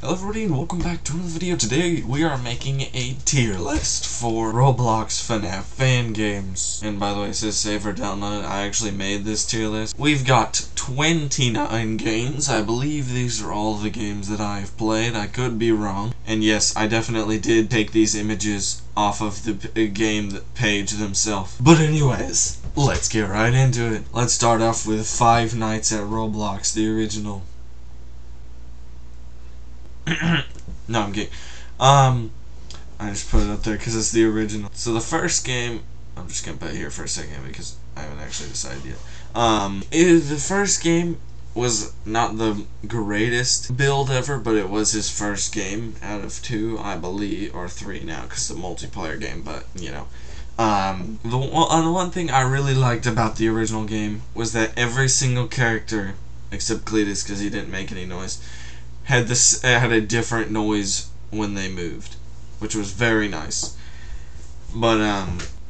Hello everybody and welcome back to another video. Today we are making a tier list for Roblox FNAF Fangames. And by the way, it says save or download. I actually made this tier list. We've got 29 games. I believe these are all the games that I've played. I could be wrong. And yes, I definitely did take these images off of the game page themselves. But anyways, let's get right into it. Let's start off with Five Nights at Roblox, the original. No, I'm kidding. I just put it up there because it's the original. So the first game, I'm just gonna put it here for a second because I haven't actually decided yet. The first game was not the greatest build ever, but it was his first game out of 2, I believe, or 3 now because it's a multiplayer game. But you know, the one thing I really liked about the original game was that every single character, except Cletus because he didn't make any noise, had a different noise when they moved, which was very nice. But I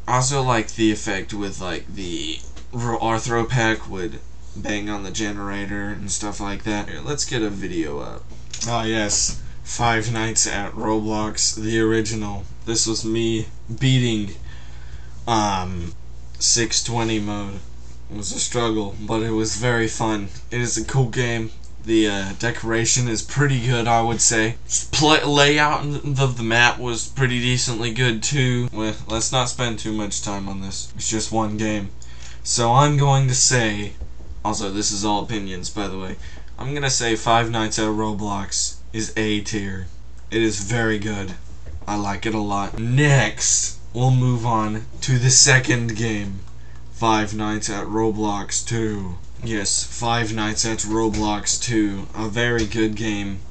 also liked the effect with like the Arthro pack would bang on the generator and stuff like that. Here, let's get a video up. Oh yes, Five Nights at Roblox, the original. This was me beating 620 mode. It was a struggle, but it was very fun. It is a cool game. The decoration is pretty good, I would say. Layout of the map was pretty decently good too. Well, let's not spend too much time on this. It's just one game. So I'm going to say, also this is all opinions by the way, I'm going to say Five Nights at Roblox is A tier. It is very good. I like it a lot. Next, we'll move on to the second game. Five Nights at Roblox 2. Yes, Five Nights at Roblox 2. A very good game.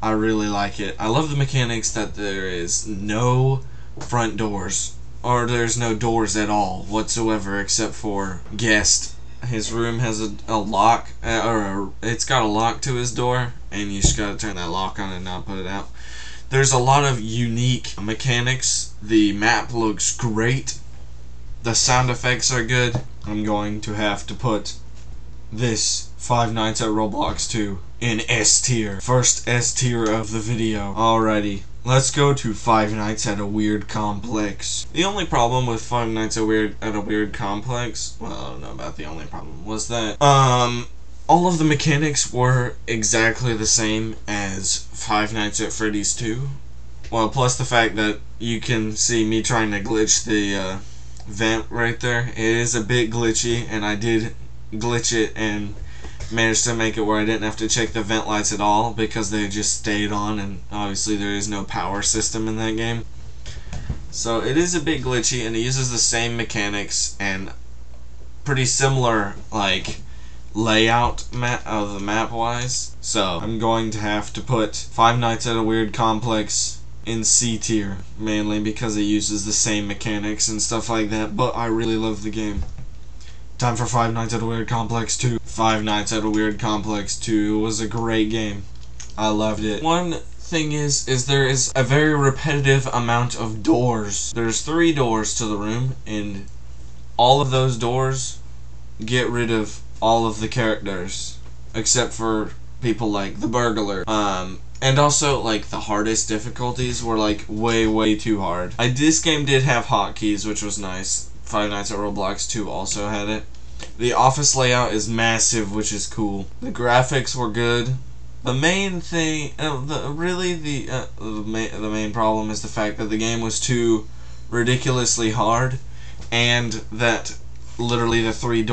I really like it. I love the mechanics that there is no front doors. Or there's no doors at all whatsoever except for guest. His room has a lock, it's got a lock to his door, and you just gotta turn that lock on and not put it out. There's a lot of unique mechanics. The map looks great. The sound effects are good. I'm going to have to put this Five Nights at Roblox 2 in S tier. First S tier of the video. Alrighty, let's go to Five Nights at a Weird Complex. The only problem with Five Nights at a Weird Complex, well, I don't know about the only problem, was that all of the mechanics were exactly the same as Five Nights at Freddy's 2. Well, plus the fact that you can see me trying to glitch the vent right there. It is a bit glitchy, and I did glitch it and managed to make it where I didn't have to check the vent lights at all because they just stayed on, and obviously there is no power system in that game. So it is a bit glitchy, and it uses the same mechanics and pretty similar like layout of the map wise. So I'm going to have to put Five Nights at a Weird Complex in C tier, mainly because it uses the same mechanics and stuff like that, but I really love the game. Time for Five Nights at a Weird Complex 2. Five Nights at a Weird Complex 2 was a great game. I loved it. One thing is there is a very repetitive amount of doors. There's 3 doors to the room, and all of those doors get rid of all of the characters, except for people like the burglar. And also, like, the hardest difficulties were, like, way too hard. This game did have hotkeys, which was nice. Five Nights at Roblox 2 also had it. The office layout is massive, which is cool. The graphics were good. The main thing, the main problem is the fact that the game was too ridiculously hard, and that literally there's 3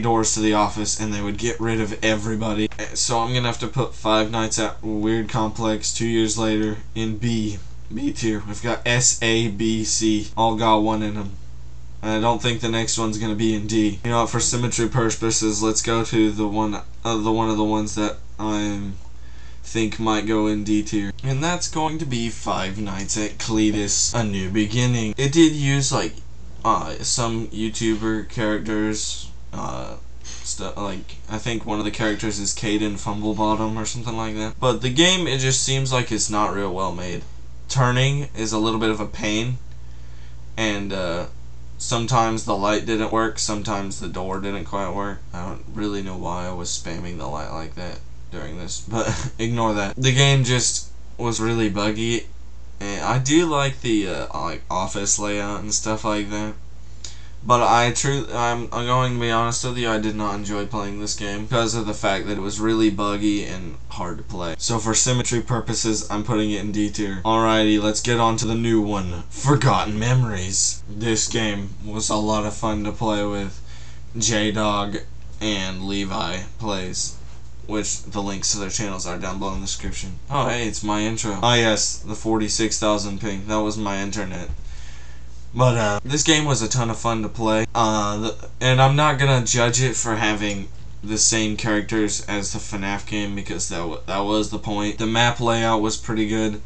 doors to the office, and they would get rid of everybody. So I'm gonna have to put Five Nights at Weird Complex 2 years later in B tier. We've got S, A, B, C, all got 1 in them. And I don't think the next one's gonna be in D. You know what? For symmetry purposes, let's go to the one of the ones that I think might go in D tier, and that's going to be Five Nights at Cletus: A New Beginning. It did use like some YouTuber characters, like I think one of the characters is Caden Fumblebottom or something like that. But the game, it just seems like it's not real well made. Turning is a little bit of a pain, and sometimes the light didn't work, sometimes the door didn't quite work. I don't really know why I was spamming the light like that. during this, but ignore that. The game just was really buggy, and I do like the like office layout and stuff like that. But I'm going to be honest with you, I did not enjoy playing this game because of the fact that it was really buggy and hard to play. So for symmetry purposes, I'm putting it in D tier. Alrighty, let's get on to the new one, Forgotten Memories. This game was a lot of fun to play with Jdog and Leviplayz, which the links to their channels are down below in the description. Oh hey, it's my intro. Ah yes, the 46,000 ping, that was my internet. But this game was a ton of fun to play, and I'm not gonna judge it for having the same characters as the FNAF game because that was the point. The map layout was pretty good.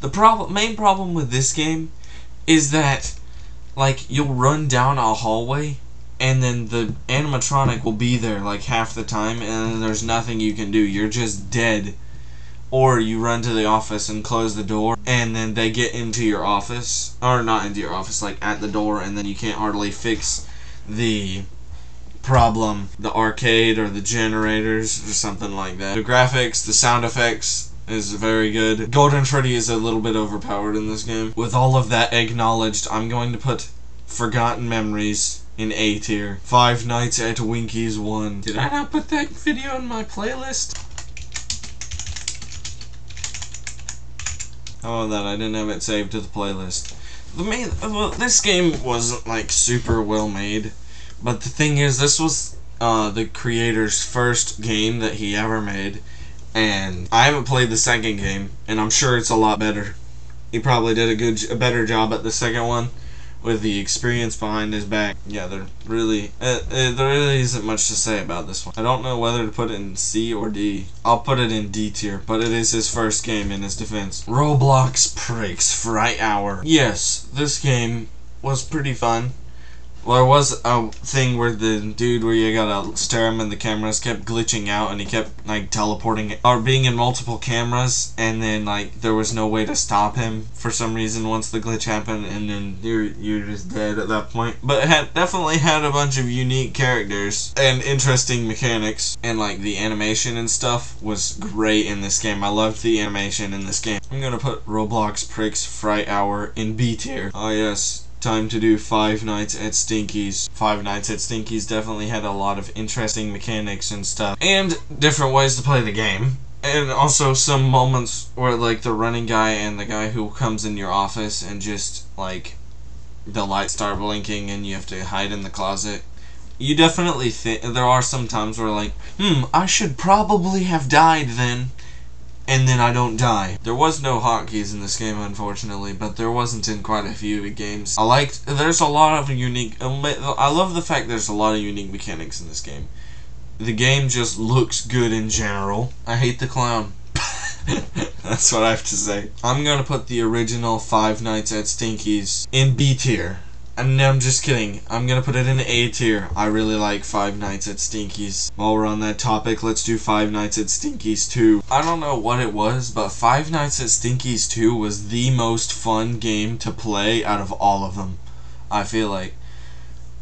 The main problem with this game is that, like, you'll run down a hallway and then the animatronic will be there like half the time, and then there's nothing you can do. You're just dead. Or you run to the office and close the door, and then they get into your office, or not into your office, like at the door, and then you can't hardly fix the problem, the arcade or the generators or something like that. The graphics, the sound effects is very good. Golden Freddy is a little bit overpowered in this game. With all of that acknowledged, I'm going to put Forgotten Memories in A tier. Five Nights at Winky's 1. Did I not put that video in my playlist? Oh, that I didn't have it saved to the playlist. This game wasn't like super well made, but the thing is, this was the creator's first game that he ever made, and I haven't played the second game, and I'm sure it's a lot better. He probably did a better job at the second one with the experience behind his back. Yeah, there really isn't much to say about this one. I don't know whether to put it in C or D. I'll put it in D tier, but it is his first game in his defense. Roblox Fright Hour. Yes, this game was pretty fun. Well, there was a thing where the dude where you gotta stare him and the cameras kept glitching out and he kept like teleporting or being in multiple cameras, and then like there was no way to stop him for some reason once the glitch happened, and then you're just dead at that point. But it definitely had a bunch of unique characters and interesting mechanics, and like the animation and stuff was great in this game. I loved the animation in this game. I'm gonna put Roblox Fright Hour in B tier. Oh yes. Time to do Five Nights at Stinky's. Five Nights at Stinky's definitely had a lot of interesting mechanics and stuff, and different ways to play the game, and also some moments where like the running guy and the guy who comes in your office and just like the lights start blinking and you have to hide in the closet. You definitely think there are some times where like, I should probably have died then. And then I don't die. There was no hotkeys in this game, unfortunately, but there wasn't in quite a few games. There's a lot of unique, I love the fact there's a lot of unique mechanics in this game. The game just looks good in general. I hate the clown. That's what I have to say. I'm gonna put the original Five Nights at Stinky's in B tier. And no, I'm just kidding. I'm gonna put it in A tier. I really like Five Nights at Stinky's. While we're on that topic, let's do Five Nights at Stinky's 2. I don't know what it was, but Five Nights at Stinky's 2 was the most fun game to play out of all of them. I feel like.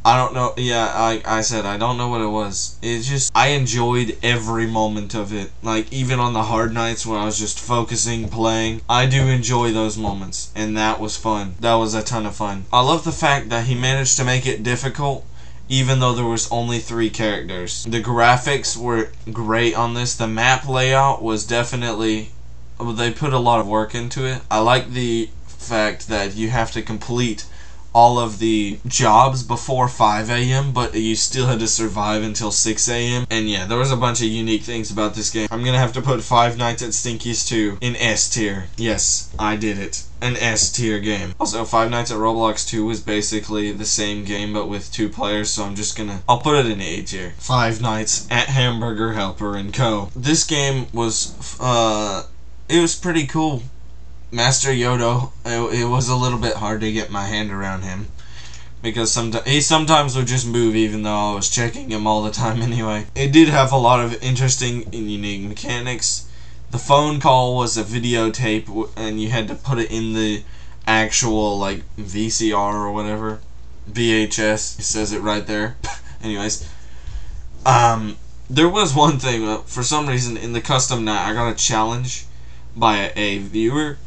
I don't know, yeah, I said, I don't know what it was. It's just, I enjoyed every moment of it. Like, even on the hard nights when I was just focusing, playing, I do enjoy those moments, and that was fun. That was a ton of fun. I love the fact that he managed to make it difficult, even though there was only 3 characters. The graphics were great on this. The map layout was definitely, they put a lot of work into it. I like the fact that you have to complete all of the jobs before 5 a.m., but you still had to survive until 6 a.m. And yeah, there was a bunch of unique things about this game. I'm gonna have to put Five Nights at Stinky's 2 in S tier. Yes, I did it. An S tier game. Also, Five Nights at Roblox 2 was basically the same game, but with 2 players, so I'll put it in A tier. Five Nights at Hamburger Helper & Co. This game was, it was pretty cool. Master Yodo, it was a little bit hard to get my hand around him, because he sometimes would just move even though I was checking him all the time anyway. It did have a lot of interesting and unique mechanics. The phone call was a videotape, and you had to put it in the actual like VCR or whatever. VHS, it says it right there. Anyways, There was one thing, for some reason, in the custom night, I got a challenge by a viewer,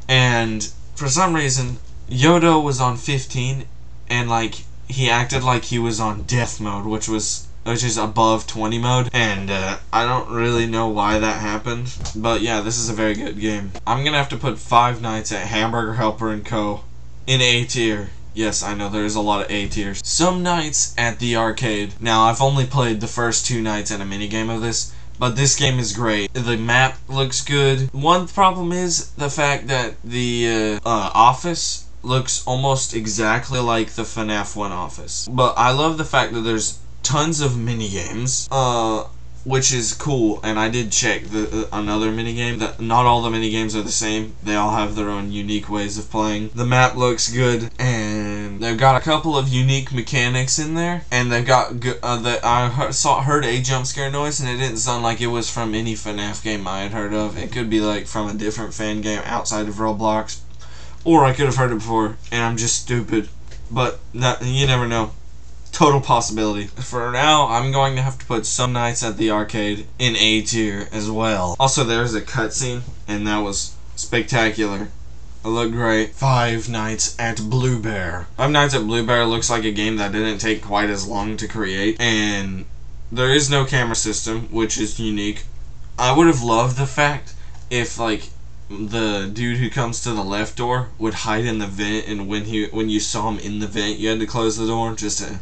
and for some reason, Yodo was on 15, and like, he acted like he was on death mode, which is above 20 mode, and I don't really know why that happened, but yeah, this is a very good game. I'm gonna have to put 5 nights at Hamburger Helper & Co. in A tier. Yes, I know there's a lot of A tiers. Some nights at the arcade. Now, I've only played the first 2 nights at a minigame of this, but this game is great. The map looks good. One problem is the fact that the office looks almost exactly like the FNAF 1 office. But I love the fact that there's tons of minigames, which is cool, and I did check another minigame that not all the minigames are the same. They all have their own unique ways of playing. The map looks good, and they've got a couple of unique mechanics in there, and they've got I heard a jump scare noise, and it didn't sound like it was from any FNAF game I had heard of. It could be like from a different fan game outside of Roblox, or I could have heard it before, and I'm just stupid. But you never know. Total possibility. For now, I'm going to have to put some nights at the arcade in A tier as well. Also, there's a cutscene, and that was spectacular. It looked great. 5 nights at Blue Bear. 5 Nights at Blue Bear looks like a game that didn't take quite as long to create, and there is no camera system, which is unique. I would have loved the fact if, like, the dude who comes to the left door would hide in the vent, and when you saw him in the vent, you had to close the door. Just a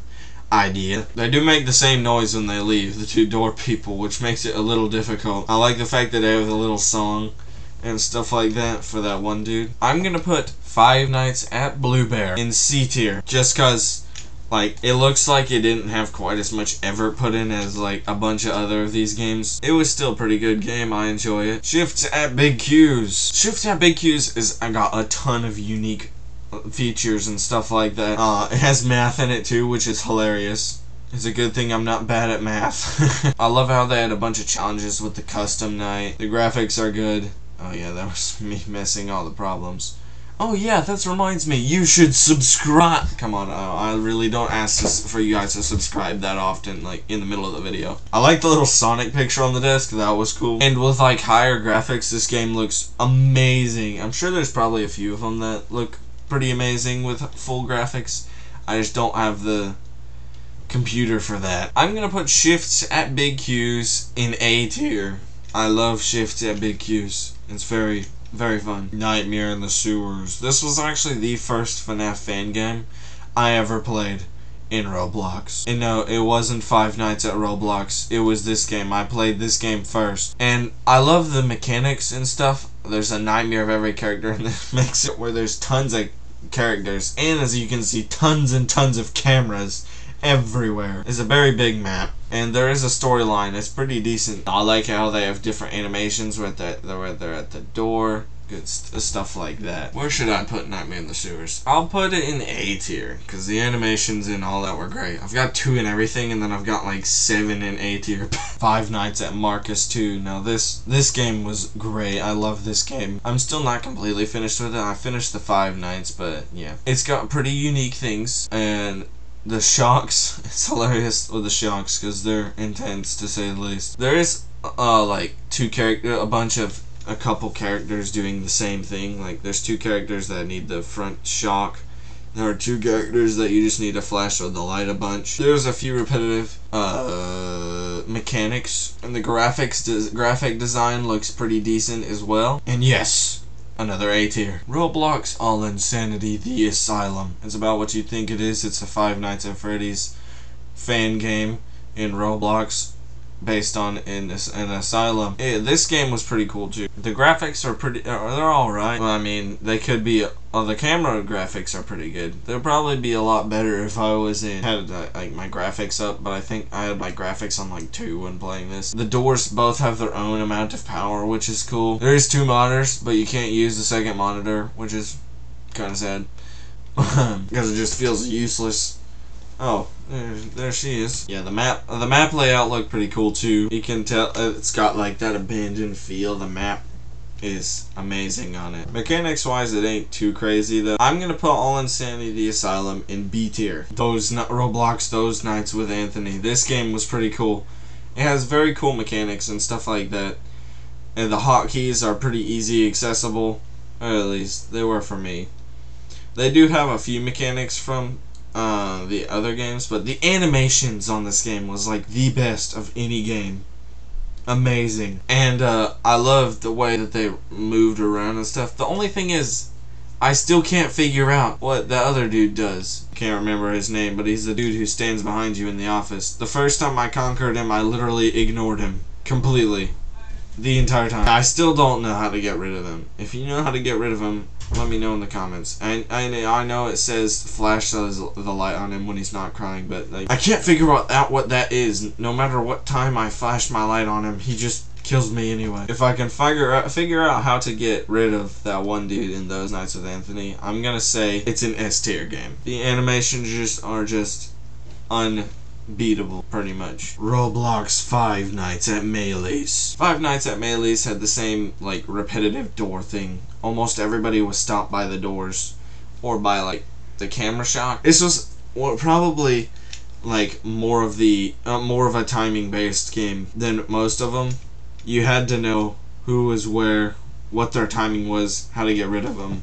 idea. They do make the same noise when they leave, the 2 door people, which makes it a little difficult. I like the fact that they have a little song and stuff like that for that one dude. I'm gonna put 5 Nights at Blue Bear in C tier, just cause like it looks like it didn't have quite as much effort put in as like a bunch of other of these games. It was still a pretty good game. I enjoy it. Shifts at Big Q's. Shifts at Big Q's is I got a ton of unique features and stuff like that. It has math in it too, which is hilarious. It's a good thing I'm not bad at math. I love how they had a bunch of challenges with the custom night. The graphics are good. Oh yeah, that was me missing all the problems. Oh yeah, that reminds me, you should subscribe. Come on, I really don't ask for you guys to subscribe that often, like in the middle of the video. I like the little Sonic picture on the desk, that was cool. And with like higher graphics, this game looks amazing. I'm sure there's probably a few of them that look pretty amazing with full graphics. I just don't have the computer for that. I'm gonna put Shifts at Big Q's in A tier. I love Shifts at Big Q's. It's very, very fun. Nightmare in the Sewers. This was actually the first FNAF Fangame I ever played in Roblox. And no, it wasn't 5 Nights at Roblox. It was this game. I played this game first. And I love the mechanics and stuff. There's a nightmare of every character in this makes it where there's tons of characters. And as you can see, tons and tons of cameras everywhere. It's a very big map. And there is a storyline. It's pretty decent. I like how they have different animations where they're at the door. Good stuff like that. Where should I put Nightmare in the Sewers? I'll put it in A tier, because the animations and all that were great. I've got 2 in everything, and then I've got like 7 in A tier. 5 Nights at Marcus 2. Now this game was great. I love this game. I'm still not completely finished with it. I finished the 5 Nights, but yeah. It's got pretty unique things, and the shocks, it's hilarious with the shocks, because they're intense to say the least. There is like a couple characters doing the same thing. Like there's 2 characters that need the front shock. There are 2 characters that you just need to flash with the light a bunch. There's a few repetitive mechanics, and the graphic design looks pretty decent as well. And yes, another A tier. Roblox All Insanity The Asylum. It's about what you think it is. It's a 5 Nights at Freddy's fan game in Roblox, based on an asylum. This game was pretty cool too. The graphics are they're alright. Well, I mean, they could be, the camera graphics are pretty good. They'll probably be a lot better if I had like my graphics up, but I think I had my graphics on like 2 when playing this. The doors both have their own amount of power, which is cool. There is 2 monitors, but you can't use the second monitor, which is kind of sad. Because it just feels useless. Oh, there she is. Yeah, the map layout looked pretty cool too. You can tell it's got like that abandoned feel. The map is amazing on it. Mechanics wise, it ain't too crazy though. I'm gonna put All Insanity The Asylum in B tier. Roblox Those Nights with Anthony. This game was pretty cool, It has very cool mechanics and stuff like that. And the hotkeys are pretty easy accessible. Or at least they were for me. They do have a few mechanics from the other games, but the animations on this game was like the best of any game. Amazing. And I loved the way that they moved around and stuff. The only thing is, I still can't figure out what the other dude does. Can't remember his name, but he's the dude who stands behind you in the office. The first time I conquered him, I literally ignored him completely. The entire time. I still don't know how to get rid of him. If you know how to get rid of him, let me know in the comments. I know it says flash the light on him when he's not crying, but like, I can't figure out what that is. No matter what time I flash my light on him, he just kills me anyway. If I can figure out how to get rid of that one dude in those Nights with Anthony, I'm gonna say it's an S tier game. The animations are just unbeatable, pretty much. Roblox Five Nights at Mayonnaise. Five Nights at Mayonnaise had the same like repetitive door thing. Almost everybody was stopped by the doors or by like the camera shot. This was probably like more of a timing based game than most of them. You had to know who was where, what their timing was, how to get rid of them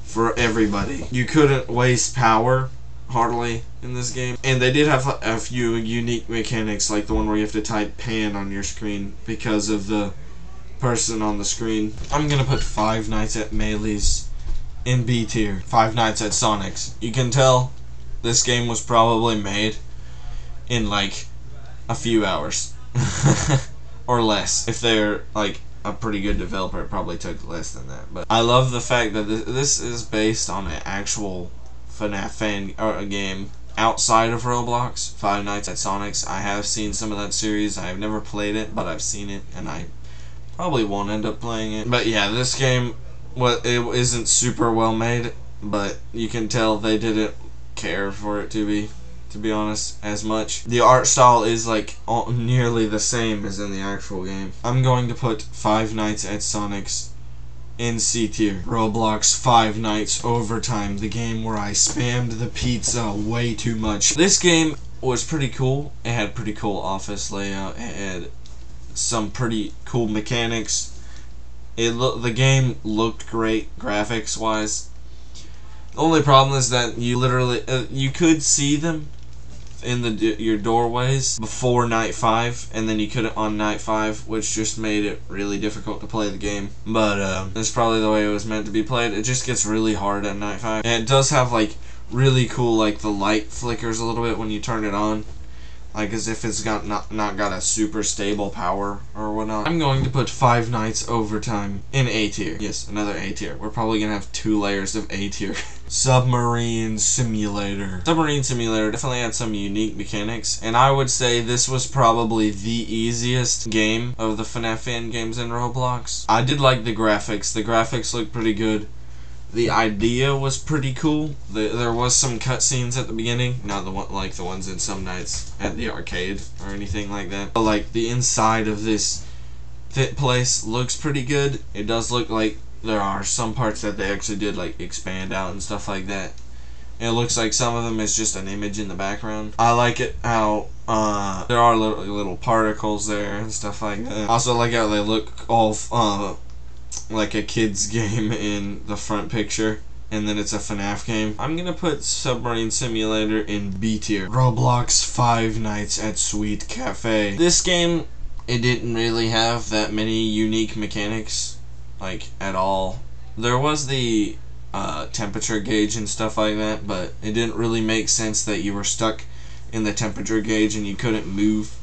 for everybody. You couldn't waste power hardly in this game, and they did have a few unique mechanics, like the one where you have to type pan on your screen because of the person on the screen. I'm gonna put Five Nights at Mayonnaise in B tier. Five Nights at Sonic's. You can tell this game was probably made in like a few hours or less. If they're like a pretty good developer, it probably took less than that. But I love the fact that this is based on an actual FNAF game outside of Roblox. Five Nights at Sonic's. I have seen some of that series. I have never played it, but I've seen it, and I probably won't end up playing it. But yeah, this game, it isn't super well made, but you can tell they didn't care for it to be honest, as much. The art style is like nearly the same as in the actual game. I'm going to put Five Nights at Sonic's in C tier. Roblox Five Nights Overtime, the game where I spammed the pizza way too much. This game was pretty cool. It had pretty cool office layout. It had some pretty cool mechanics. The game looked great graphics wise. The only problem is that you literally you could see them in your doorways before night 5, and then you couldn't on night 5, which just made it really difficult to play the game. But that's probably the way it was meant to be played. It just gets really hard at night 5, and it does have like really cool, like the light flickers a little bit when you turn it on, like as if it's not got a super stable power or whatnot. I'm going to put Five Nights Overtime in A tier. Yes, another A tier. We're probably gonna have 2 layers of A tier. Submarine Simulator. Submarine Simulator definitely had some unique mechanics, and I would say this was probably the easiest game of the FNAF Fangames in Roblox. I did like the graphics. The graphics looked pretty good. The idea was pretty cool. There was some cutscenes at the beginning, not like the ones in some nights at the arcade or anything like that. But like the inside of this place looks pretty good. It does look like there are some parts that they actually did like expand out and stuff like that. It looks like some of them is just an image in the background. I like it how there are little particles there and stuff like that. Also like how they look all like a kid's game in the front picture, and then it's a FNAF game. I'm gonna put Submarine Simulator in B tier. Roblox Five Nights at Sweet Cafe. This game, it didn't really have that many unique mechanics, like at all. There was the temperature gauge and stuff like that, but it didn't really make sense that you were stuck in the temperature gauge and you couldn't move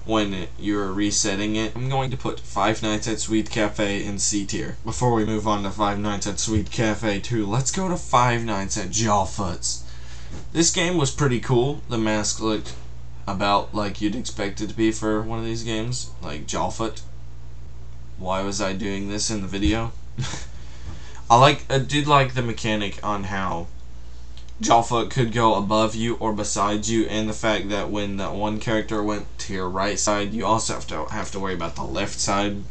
when you were resetting it. I'm going to put Five Nights at Sweet Cafe in C tier. Before we move on to Five Nights at Sweet Cafe 2, let's go to Five Nights at Jawfoot's. This game was pretty cool. The mask looked about like you'd expect it to be for one of these games, like Jawfoot. Why was I doing this in the video? I did like the mechanic on how Jawfoot could go above you or beside you, and the fact that when that one character went to your right side, you also have to worry about the left side,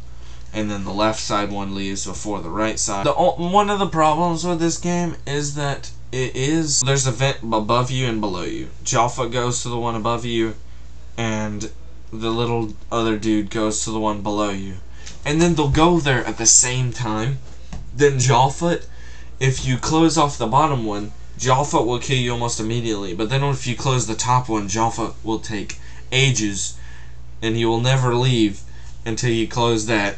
and then the left side one leaves before the right side. One of the problems with this game is that there's a vent above you and below you. Jawfoot goes to the one above you, and the little other dude goes to the one below you. And then they'll go there at the same time. Then Jawfoot, if you close off the bottom one, Jawfoot will kill you almost immediately. But then if you close the top one, Jawfoot will take ages. And he will never leave until you close that.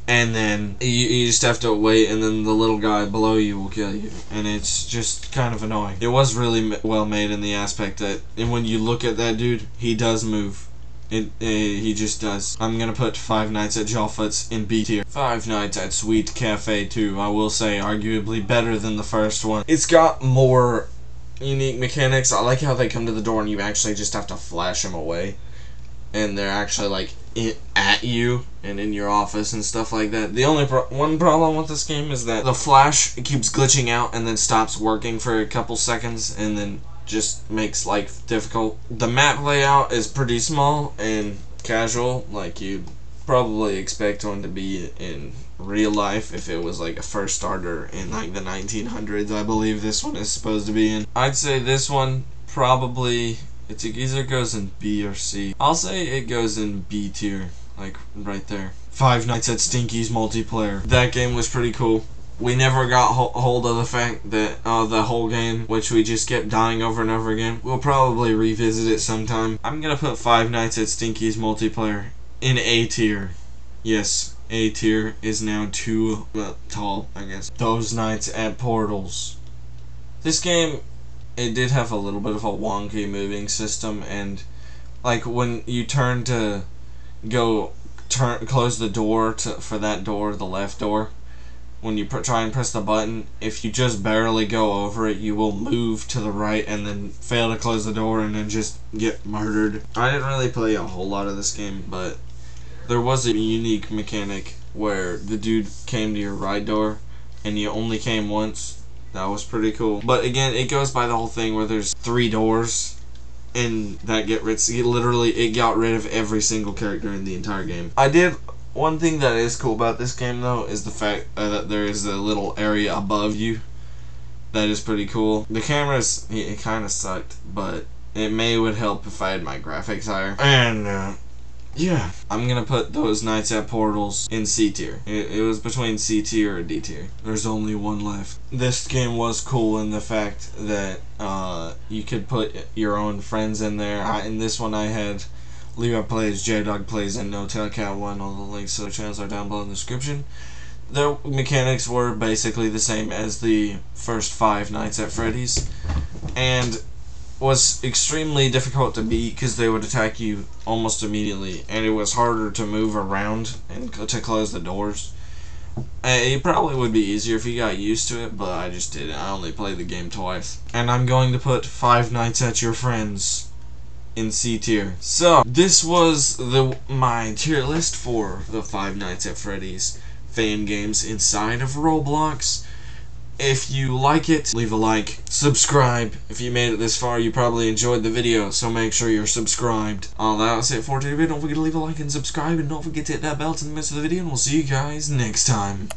And then you just have to wait, and then the little guy below you will kill you. And it's just kind of annoying. It was really well made in the aspect that, and when you look at that dude, he does move. He just does. I'm gonna put Five Nights at Jawfoot's in B tier. Five Nights at Sweet Cafe 2, I will say, arguably better than the first one. It's got more unique mechanics. I like how they come to the door and you actually just have to flash them away. And they're actually like at you and in your office and stuff like that. The only one problem with this game is that the flash keeps glitching out and then stops working for a couple seconds and then just makes life difficult. The map layout is pretty small and casual, like you'd probably expect one to be in real life if it was like a first starter in like the 1900s. I believe this one is supposed to be in. I'd say this one probably, it either goes in B or C. I'll say it goes in B tier, like right there. Five Nights at Stinky's multiplayer. That game was pretty cool. We never got hold of the fact that the whole game, which we just kept dying over and over again. We'll probably revisit it sometime. I'm gonna put Five Nights at Stinky's multiplayer in A tier. Yes, A tier is now too tall, I guess. Those Nights at Portals. This game, it did have a little bit of a wonky moving system, and like when you turn to go close the door for that door, the left door, when you try and press the button, if you just barely go over it, you will move to the right and then fail to close the door and then just get murdered. I didn't really play a whole lot of this game, but there was a unique mechanic where the dude came to your right door and you only came once. That was pretty cool. But again, it goes by the whole thing where there's 3 doors and that it got rid of every single character in the entire game. One thing that is cool about this game though is the fact that there is a little area above you. That is pretty cool. The cameras, it kind of sucked, but it would help if I had my graphics higher. And yeah, I'm gonna put Those Nights at Portals in C tier. It was between C tier or D tier. There's only one left. This game was cool in the fact that you could put your own friends in there. In this one I had Leviplayz, Jdogplayz, and No Tail Cat 1. All the links to the channels are down below in the description. The mechanics were basically the same as the first Five Nights at Freddy's, and was extremely difficult to beat because they would attack you almost immediately, and it was harder to move around and to close the doors. It probably would be easier if you got used to it, but I just didn't. I only played the game twice. And I'm going to put Five Nights at Your Friends in C tier. So this was my tier list for the Five Nights at Freddy's Fangames inside of Roblox. If you like it, leave a like, subscribe. If you made it this far, you probably enjoyed the video, so make sure you're subscribed. That's it for today. Don't forget to leave a like and subscribe, and don't forget to hit that bell to miss the video, and we'll see you guys next time.